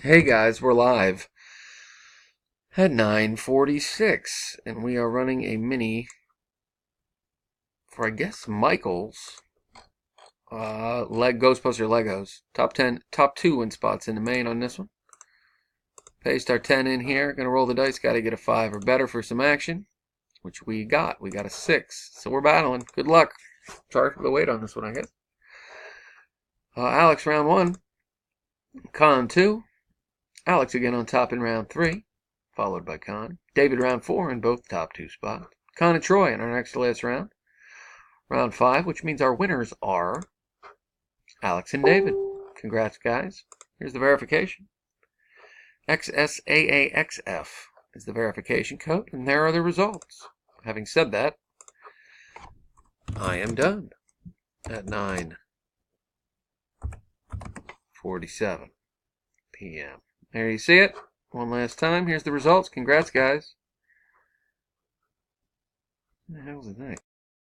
Hey guys, we're live at 9:46, and we are running a mini for, I guess, Michael's Ghostbuster Legos. Top 2 win spots in the main on this one. Paste our 10 in here. Gonna roll the dice. Got to get a 5 or better for some action, which we got. We got a 6, so we're battling. Good luck. Sorry for the wait on this one, I guess. Alex, round 1. Con 2. Alex again on top in round 3, followed by Con. David round 4 in both top 2 spots. Con and Troy in our next to last round. Round 5, which means our winners are Alex and David. Congrats, guys. Here's the verification. XSAAXF is the verification code, and there are the results. Having said that, I am done at 9:47 p.m. There you see it. One last time. Here's the results. Congrats, guys. What the hell was the thing?